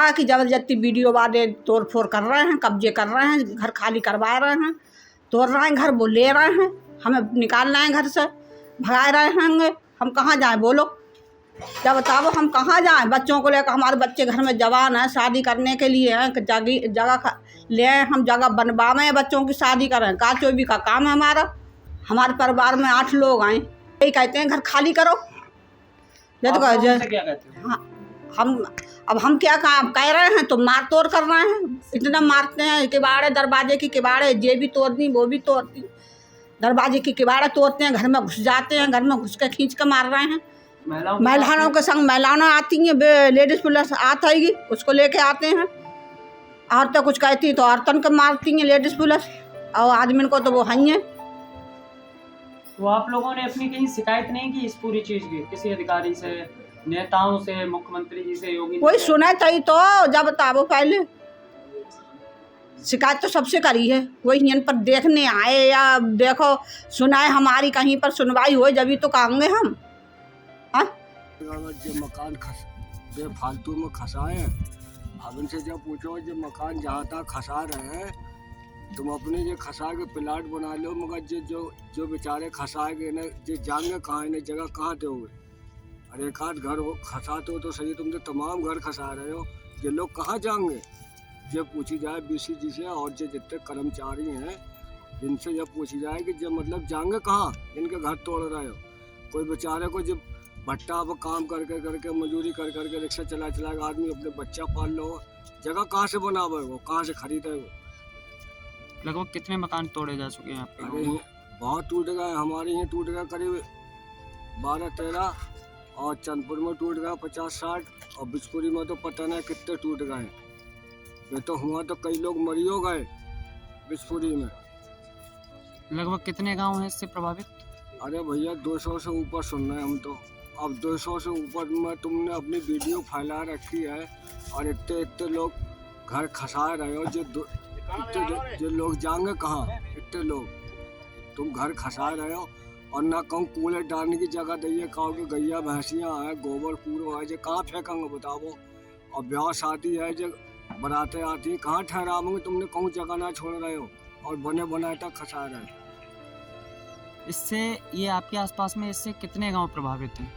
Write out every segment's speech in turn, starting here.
है कि ज़बरदस्ती वीडियो वाले तोड़ फोड़ कर रहे हैं, कब्जे कर रहे हैं, घर खाली करवा रहे हैं, तोड़ रहे हैं घर, वो ले रहे हैं, हमें निकाल रहे हैं घर से, भगा रहे हैं। हम कहाँ जाएं बोलो, जब बताओ हम कहाँ जाएं? बच्चों को लेकर, हमारे बच्चे घर में जवान हैं, शादी करने के लिए हैं, जगह ले हम जगह बनवाएं, बच्चों की शादी करें, का चोबी का काम है हमारा। हमारे परिवार में 8 लोग आए, यही कहते हैं घर खाली करो। हम क्या काम कह रहे हैं, तो मार तोड़ कर रहे हैं, इतना मारते हैं। किवाड़े, दरवाजे की किवाड़े ये भी तोड़ दी, वो भी तोड़ दी, दरवाजे की किवाड़े तोड़ते हैं, घर में घुस जाते हैं, घर में घुस के खींच के मार रहे हैं। महिलाओं के संग महिलाएं आती हैं, लेडीज पुलिस आता है, उसको लेके आते हैं। औरतें कुछ कहती तो औरतन को मारती हैं लेडीज पुलिस, और आदमी को तो वो है ही है। तो आप लोगों ने अपनी कहीं शिकायत नहीं की इस पूरी चीज की, किसी अधिकारी से, नेताओं से, मुख्यमंत्री जी से, योगी? कोई सुने तई तो जब बताओ, पहले शिकायत तो सबसे करी है, कोई इन पर देखने आए या देखो सुनाए, हमारी कहीं पर सुनवाई हो जब तो कहेंगे हम। हाँ, जो मकान फालतू में खसाए हैं, अब इनसे जब पूछो जो मकान जहाँ तक खसा रहे हैं, तुम अपने जो खसा के प्लाट बना लो, मगर जो बेचारे खसाएंगे ना, जो जाएंगे कहाँ, इन्हें जगह कहाँ दोगे? अरे एक आध घर खसाते हो तो सही, तुम तो तमाम घर खसा रहे हो, ये लोग कहाँ जाएंगे? जब पूछी जाए BC जी से और जो जितने कर्मचारी हैं इनसे जब पूछी जाए कि जब मतलब जाएंगे कहाँ, इनके घर तोड़ रहे हो। कोई बेचारे को जब भट्टा पर काम करके मजदूरी करके रिक्शा चला आदमी अपने बच्चा पाल लो, जगह कहाँ से बनावे वो, कहाँ से खरीदे वो? लगभग कितने मकान तोड़े जा चुके हैं आपके? अरे बहुत टूट गए, हमारे यहाँ टूट गए करीब 12-13, और चंदपुर में टूट गया 50-60, और बिचपुरी में तो पता नहीं कितने टूट गए। ये तो हुआ तो कई लोग मरियो गए बिचपुरी में। लगभग कितने गांव हैं इससे प्रभावित? अरे भैया 200 से ऊपर सुन रहे हैं हम तो। अब 200 से ऊपर में तुमने अपनी वीडियो फैला रखी है, और इतने लोग घर खसा रहे हो, जो लोग जाएंगे कहाँ? इतने लोग तुम घर खसा रहे हो, और ना कहूँ कूड़े डालने की जगह दी, कहो कि गैया भैंसियाँ हैं, गोबर कूड़ो है, जो कहाँ फेंकेंगे बताओ? और ब्याह शादी है, जो बरातें आती हैं, कहाँ ठहराओगे? तुमने कहूँ जगह ना छोड़ रहे हो, और बने बनाए तक खसा रहे हो। इससे ये आपके आसपास में इससे कितने गांव प्रभावित हैं?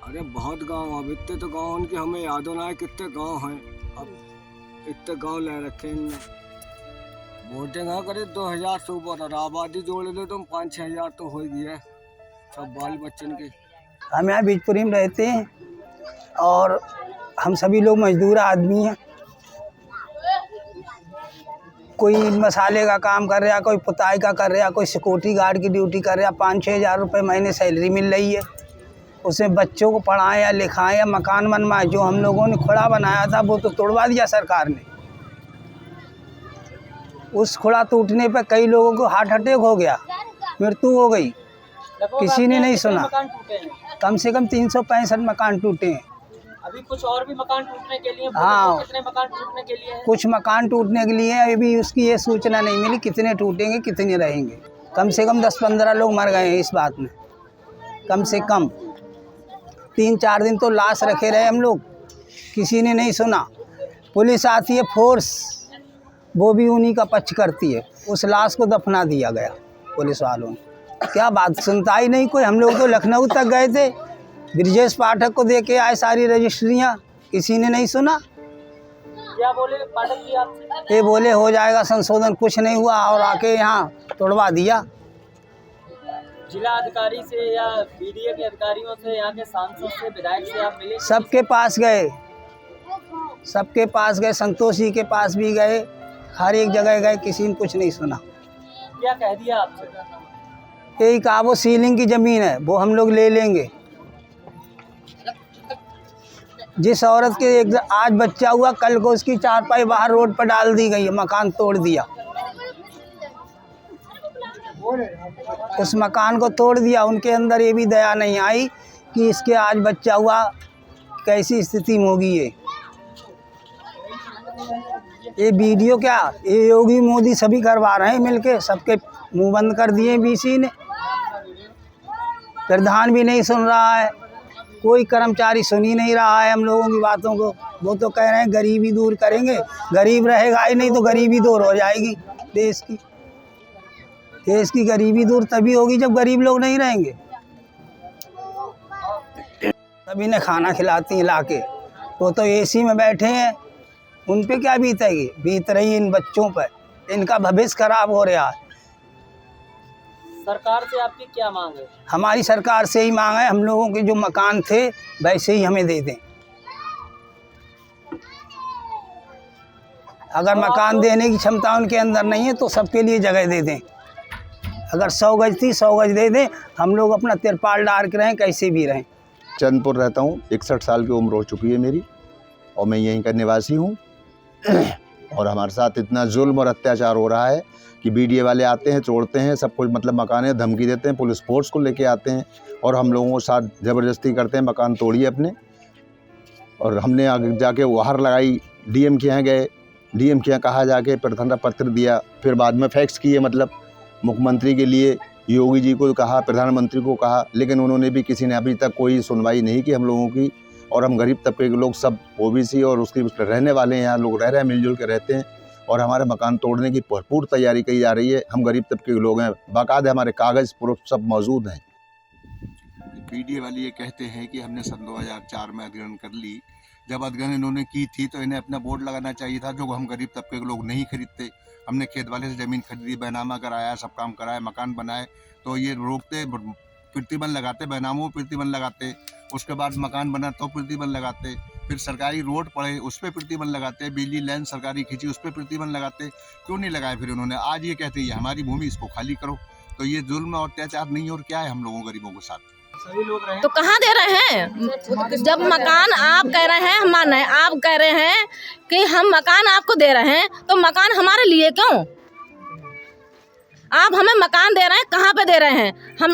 अरे बहुत गांव, अब इतने तो गांव उनके हमें याद ना है कितने गांव हैं। अब इतने गांव ले रखे इनने। वोटिंग है करीब 2000 से ऊपर, और आबादी जोड़ ले तो 5-6 हज़ार तो हो गई है, सब बाल बच्चन के। हम यहाँ बिचपुरी में रहते हैं, और हम सभी लोग मजदूर आदमी हैं। कोई मसाले का काम कर रहा, कोई पुताई का कर रहा, कोई सिक्योरिटी गार्ड की ड्यूटी कर रहा। 5-6 हज़ार रुपये महीने सैलरी मिल रही है, उसमें बच्चों को पढ़ाएं या लिखाएं या मकान बनवाएं। जो हम लोगों ने खुड़ा बनाया था वो तो तोड़वा दिया सरकार ने। उस खुड़ा टूटने पर कई लोगों को हार्ट अटैक हो गया, मृत्यु हो गई, किसी ने नहीं सुना। कम से कम 365 मकान टूटे हैं। अभी कुछ और भी मकान टूटने के लिए? हाँ, कितने मकान टूटने के लिए? कुछ मकान टूटने के लिए अभी उसकी ये सूचना नहीं मिली, कितने टूटेंगे कितने रहेंगे। कम से कम 10-15 लोग मर गए हैं इस बात में, कम से कम 3-4 दिन तो लाश रखे रहे हम लोग, किसी ने नहीं सुना। पुलिस आती है फोर्स, वो भी उन्हीं का पक्ष करती है, उस लाश को दफना दिया गया पुलिस वालों ने। क्या बात, सुनता ही नहीं कोई। हम लोग तो लखनऊ तक गए थे, ब्रिजेश पाठक को दे के आए सारी रजिस्ट्रियाँ, किसी ने नहीं सुना। क्या बोले पाठक जी आपसे? ये बोले हो जाएगा संशोधन, कुछ नहीं हुआ, और आके यहाँ तोड़वा दिया। जिला अधिकारी से या BDA के अधिकारियों से, यहाँ के सांसद से, विधायक से आप मिले? सबके पास गए, सबके पास गए, संतोष जी के पास भी गए, हर एक जगह गए, किसी ने कुछ नहीं सुना। क्या कह दिया आपसे? यही कहा वो सीलिंग की ज़मीन है, वो हम लोग ले लेंगे। जिस औरत के आज बच्चा हुआ, कल को उसकी चारपाई बाहर रोड पर डाल दी गई है, मकान तोड़ दिया, उस मकान को तोड़ दिया। उनके अंदर ये भी दया नहीं आई कि इसके आज बच्चा हुआ, कैसी स्थिति में होगी। ये वीडियो क्या, ये योगी मोदी सभी करवा रहे हैं मिलके, सबके मुंह बंद कर दिए BC ने। प्रधान भी नहीं सुन रहा है, कोई कर्मचारी सुन ही नहीं रहा है हम लोगों की बातों को। वो तो कह रहे हैं गरीबी दूर करेंगे, गरीब रहेगा ही नहीं तो गरीबी दूर हो जाएगी देश की। देश की गरीबी दूर तभी होगी जब गरीब लोग नहीं रहेंगे। सभी ने खाना खिलाती हैं लाके, वो तो एसी में बैठे हैं, उन पे क्या बीतेगी? बीत रही इन बच्चों पर, इनका भविष्य खराब हो रहा है। सरकार से आपकी क्या मांग है? हमारी सरकार से ही मांग है, हम लोगों के जो मकान थे वैसे ही हमें दे दें। अगर मकान देने की क्षमता उनके अंदर नहीं है तो सबके लिए जगह दे दें। अगर 100 गज थी 100 गज दे दें, हम लोग अपना तिरपाल डाल के रहें, कैसे भी रहें। चंदपुर रहता हूँ, 61 साल की उम्र हो चुकी है मेरी और मैं यहीं का निवासी हूँ। और हमारे साथ इतना जुल्म और अत्याचार हो रहा है कि बीडीए वाले आते हैं, तोड़ते हैं सब कुछ, मतलब मकान धमकी देते हैं, पुलिस फोर्स को लेके आते हैं और हम लोगों के साथ ज़बरदस्ती करते हैं मकान तोड़िए अपने। और हमने आगे जाके गुहार लगाई, डीएम के यहाँ गए, डीएम के यहाँ कहा जाके प्रार्थना पत्र दिया, फिर बाद में फैक्स किए, मतलब मुख्यमंत्री के लिए योगी जी को कहा, प्रधानमंत्री को कहा, लेकिन उन्होंने भी किसी ने अभी तक कोई सुनवाई नहीं की हम लोगों की। और हम गरीब तबके के लोग सब ओबीसी और उसकी रहने वाले हैं, यहाँ लोग रह रहे हैं, मिलजुल के रहते हैं और हमारे मकान तोड़ने की भरपूर तैयारी की जा रही है। हम गरीब तबके के लोग हैं, बाकायदा हमारे कागज़ प्रूफ सब मौजूद हैं। बीडीए वाले ये कहते हैं कि हमने सन 2004 में अधिग्रहण कर ली। जब अधिग्रहण इन्होंने की थी तो इन्हें अपना बोर्ड लगाना चाहिए था, जो हम गरीब तबके के लोग नहीं खरीदते। हमने खेत वाले से ज़मीन खरीदी, बैनामा कराया, सब काम कराया, मकान बनाए, तो ये रोकते, प्रतिबंध लगाते, बैनामों में प्रतिबंध लगाते, उसके बाद मकान बना तो प्रतिबंध लगाते, फिर सरकारी रोड पड़े उस पर प्रतिबंध लगाते, बिजली लाइन सरकारी खींची उस पर प्रतिबंध लगाते। क्यों नहीं लगाए फिर उन्होंने? आज ये कहते हैं हमारी भूमि, इसको खाली करो। तो ये जुल्म और अत्याचार नहीं और क्या है हम लोगों गरीबों के साथ? सभी लोग रहे तो कहाँ दे रहे हैं? जब मकान आप कह रहे हैं, हम मान रहे हैं, आप कह रहे हैं कि हम मकान आपको दे रहे हैं, तो मकान हमारे लिए क्यों? आप हमें मकान दे रहे हैं, कहाँ पे दे रहे हैं?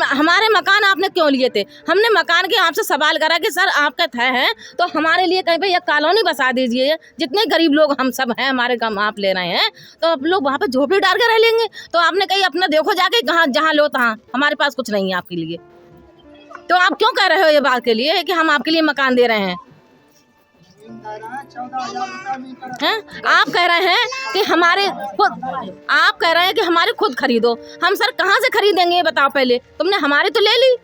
हमारे मकान आपने क्यों लिए थे? हमने मकान के आपसे सवाल करा कि सर आपका तय है तो हमारे लिए कहीं पे एक कॉलोनी बसा दीजिए, जितने गरीब लोग हम सब हैं, हमारे काम आप ले रहे हैं, तो आप लोग वहाँ पे झोपड़ी डाल के रह लेंगे। तो आपने कहीं अपना देखो जाके, कहाँ जहाँ लो तहाँ, हमारे पास कुछ नहीं है आपके लिए। तो आप क्यों कह रहे हो ये बात के लिए कि हम आपके लिए मकान दे रहे हैं? आप कह रहे हैं कि हमारे खुद, आप कह रहे हैं कि हमारे खुद खरीदो। हम सर कहाँ से खरीदेंगे ये बताओ पहले? तुमने हमारी तो ले ली,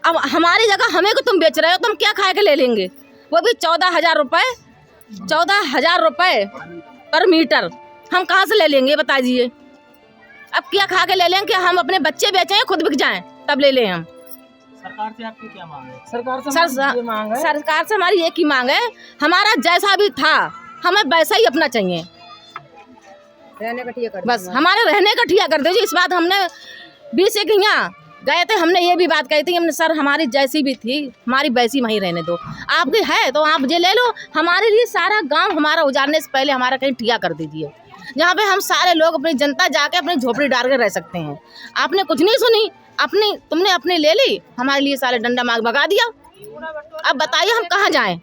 अब हमारी जगह हमें को तुम बेच रहे हो, तुम क्या खा के ले लेंगे? वो भी 14,000 रुपये, 14,000 रुपये पर मीटर हम कहाँ से ले लेंगे बता दीजिए? अब क्या खा के ले लें कि हम अपने बच्चे बेचें या खुद बिक जाएं तब ले लें हम? सरकार से आपकी क्या मांग है? सरकार से हमारी एक ही मांग है, हमारा जैसा भी था हमें वैसा ही अपना चाहिए, रहने का ठिया कर, बस हमारे रहने का ठिया कर दीजिए। इस बात हमने 20 एक यहाँ गए थे, हमने ये भी बात कही थी, हमने सर हमारी जैसी भी थी हमारी वैसी वहीं रहने दो, आपकी है तो आप ये ले लो, हमारे लिए सारा गाँव हमारा उजाड़ने से पहले हमारा कहीं ठिया कर दीजिए, जहाँ पे हम सारे लोग अपनी जनता जाके अपनी झोपड़ी डाल कर रह सकते हैं। आपने कुछ नहीं सुनी, तुमने अपनी ले ली, हमारे लिए सारे डंडा मार भगा दिया। अब बताइए हम कहाँ जाएं?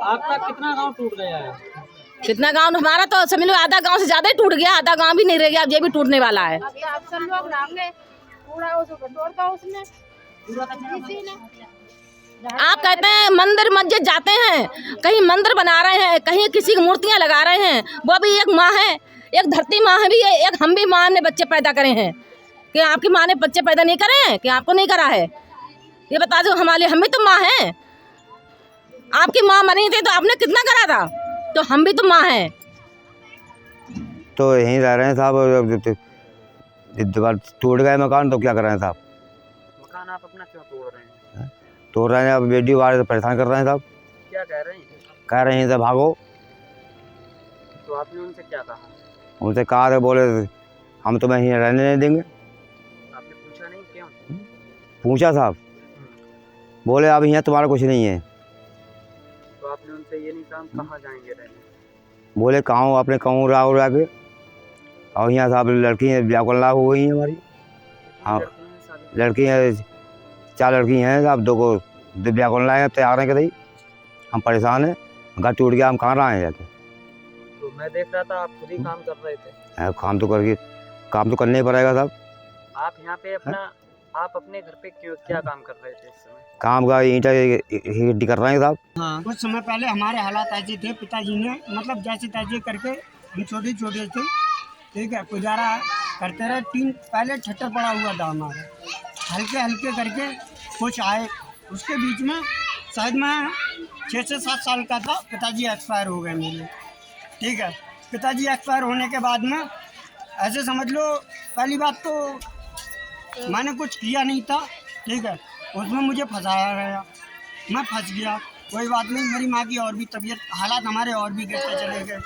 आपका कितना गांव टूट गया है? कितना गांव? हमारा तो समझ लो आधा गांव से ज्यादा ही टूट गया, आधा गांव भी नहीं रह गया, अब ये भी टूटने वाला है। आप कहते हैं मंदिर मस्जिद जाते हैं, कहीं मंदिर बना रहे हैं, कहीं किसी की मूर्तियां लगा रहे हैं, वो भी एक माँ है, एक धरती माँ है भी है, एक हम भी माँ ने बच्चे पैदा करे हैं। कि आपकी माँ ने बच्चे पैदा नहीं करे हैं कि आपको नहीं करा है? ये बता दो हमारे, हम भी तो माँ हैं। आपकी माँ मरी थी तो आपने कितना करा था? तो हम भी तो माँ हैं। तो यहीं रह रहे हैं साहब, टूट गए मकान तो क्या कर रहे हैं साहब? मकान आप अपना क्यों तोड़ रहे हैं? तोड़ रहे हैं, अब वीडियो वाले तो परेशान कर रहे हैं साहब। क्या कह रहे हैं? कह रहे हैं भागो। तो आपने उनसे क्या कहा? उनसे कहा था, बोले हम तुम्हें यहीं रहने नहीं देंगे। आपने पूछा नहीं क्यों? पूछा साहब, बोले अब यहाँ तुम्हारा कुछ नहीं है। तो आपने उनसे ये नहीं कहा कहाँ जाएंगे रहने? बोले कहाँ अपने कहूँ रहा के, और यहाँ साहब लड़की हैं, व्याकुल लाभ हो गई हैं हमारी। हाँ लड़की हैं, 4 लड़की हैं साहब, 2 को व्याकुल लाए हैं, तैयार हैं कि नहीं, हम परेशान हैं, घर टूट गया, हम कहाँ रहे हैं जाके? तो मैं देख रहा था आप खुद ही काम कर रहे थे। काम तो करना ही पड़ेगा साहब। आप यहाँ पे अपना आप अपने घर पे क्या काम कर रहे थे इस समय? काम का ईंटा ईंटी कर रहे हैं साहब। हाँ। कुछ समय पहले हमारे हालात ऐसे थे, पिताजी ने मतलब जैसे तैसे करके, हम छोटे छोटे थे, ठीक है, गुजारा करते रहे। टीन पहले छट्टर पड़ा हुआ था हमारा, हल्के हल्के करके कुछ आए। उसके बीच में शायद मैं 6 से 7 साल का था, पिताजी एक्सपायर हो गए मेरे, ठीक है। पिताजी एक्सपायर होने के बाद में ऐसे समझ लो, पहली बात तो मैंने कुछ किया नहीं था, ठीक है, उसमें मुझे फंसाया गया, मैं फंस गया। कोई बात नहीं, मेरी माँ की और भी तबीयत, हालात हमारे और भी गिरते चले गए,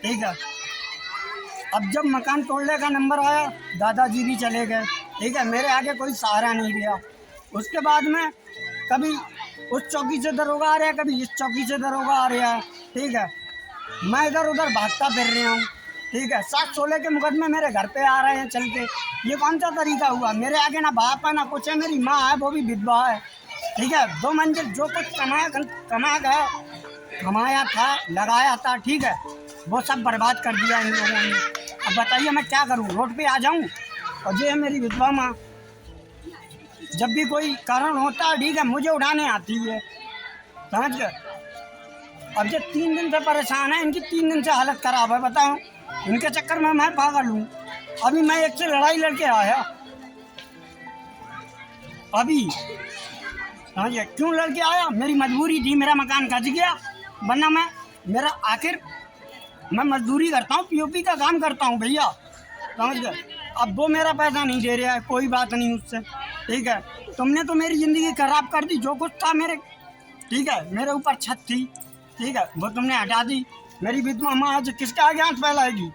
ठीक है। अब जब मकान तोड़ने का नंबर आया, दादाजी भी चले गए, ठीक है, मेरे आगे कोई सहारा नहीं दिया। उसके बाद में कभी उस चौकी से दरोगा आ रहा है, कभी इस चौकी से दरोगा आ रहा है, ठीक है। मैं इधर उधर भागता फिर रहा हूँ, ठीक है। 7-16 के मुकदमे मेरे घर पे आ रहे हैं चल के। ये कौन सा तरीका हुआ? मेरे आगे ना बाप है ना कुछ है, मेरी माँ है वो भी विधवा है, ठीक है। 2 मंजिल जो कुछ कमाया था, लगाया था, ठीक है, वो सब बर्बाद कर दिया इन लोगों ने। अब बताइए मैं क्या करूँ? रोड पे आ जाऊँ? और ये है मेरी विधवा माँ, जब भी कोई कारण होता है, ठीक है, मुझे उठाने आती है, समझ गए। अब ये 3 दिन से परेशान है, इनकी 3 दिन से हालत ख़राब है, बताओ। इनके चक्कर में मैं पागल हूँ। अभी मैं एक से लड़ाई लड़के आया, अभी समझिए क्यों लड़के आया? मेरी मजबूरी थी, मेरा मकान कच गया, वरना मेरा आखिर मैं मजदूरी करता हूँ, पीओपी का काम करता हूँ भैया, समझ गए। अब वो मेरा पैसा नहीं दे रहा है, कोई बात नहीं उससे, ठीक है। तुमने तो मेरी ज़िंदगी खराब कर दी, जो कुछ था मेरे, ठीक है, मेरे ऊपर छत थी, ठीक है, वो तुमने हटा दी। मेरी विधवा माँ आज किसका आगे हाथ फैलाएगी?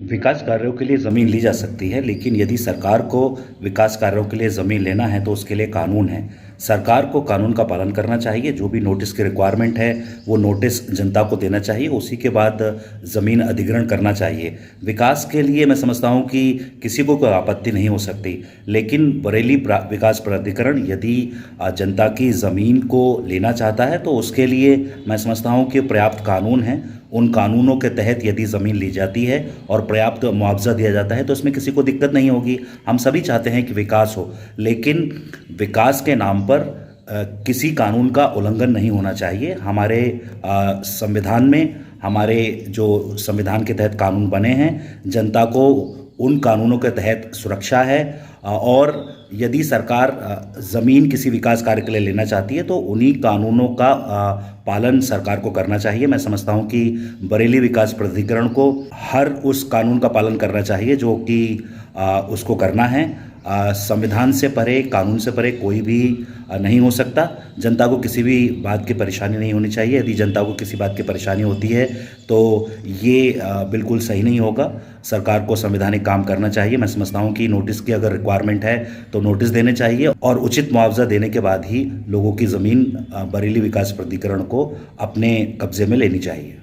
विकास कार्यों के लिए ज़मीन ली जा सकती है, लेकिन यदि सरकार को विकास कार्यों के लिए ज़मीन लेना है तो उसके लिए कानून है। सरकार को कानून का पालन करना चाहिए। जो भी नोटिस की रिक्वायरमेंट है वो नोटिस जनता को देना चाहिए, उसी के बाद ज़मीन अधिग्रहण करना चाहिए। विकास के लिए मैं समझता हूँ कि किसी को कोई आपत्ति नहीं हो सकती, लेकिन बरेली विकास प्राधिकरण यदि जनता की ज़मीन को लेना चाहता है तो उसके लिए मैं समझता हूँ कि पर्याप्त कानून है। उन कानूनों के तहत यदि ज़मीन ली जाती है और पर्याप्त मुआवजा दिया जाता है तो इसमें किसी को दिक्कत नहीं होगी। हम सभी चाहते हैं कि विकास हो, लेकिन विकास के नाम पर किसी कानून का उल्लंघन नहीं होना चाहिए। हमारे संविधान में, हमारे जो संविधान के तहत कानून बने हैं, जनता को उन कानूनों के तहत सुरक्षा है। और यदि सरकार ज़मीन किसी विकास कार्य के लिए लेना चाहती है तो उन्हीं कानूनों का पालन सरकार को करना चाहिए। मैं समझता हूं कि बरेली विकास प्राधिकरण को हर उस कानून का पालन करना चाहिए जो कि उसको करना है। संविधान से परे, कानून से परे कोई भी नहीं हो सकता। जनता को किसी भी बात की परेशानी नहीं होनी चाहिए। यदि जनता को किसी बात की परेशानी होती है तो ये बिल्कुल सही नहीं होगा। सरकार को संवैधानिक काम करना चाहिए। मैं समझता हूँ कि नोटिस की अगर रिक्वायरमेंट है तो नोटिस देने चाहिए और उचित मुआवजा देने के बाद ही लोगों की ज़मीन बरेली विकास प्राधिकरण को अपने कब्जे में लेनी चाहिए।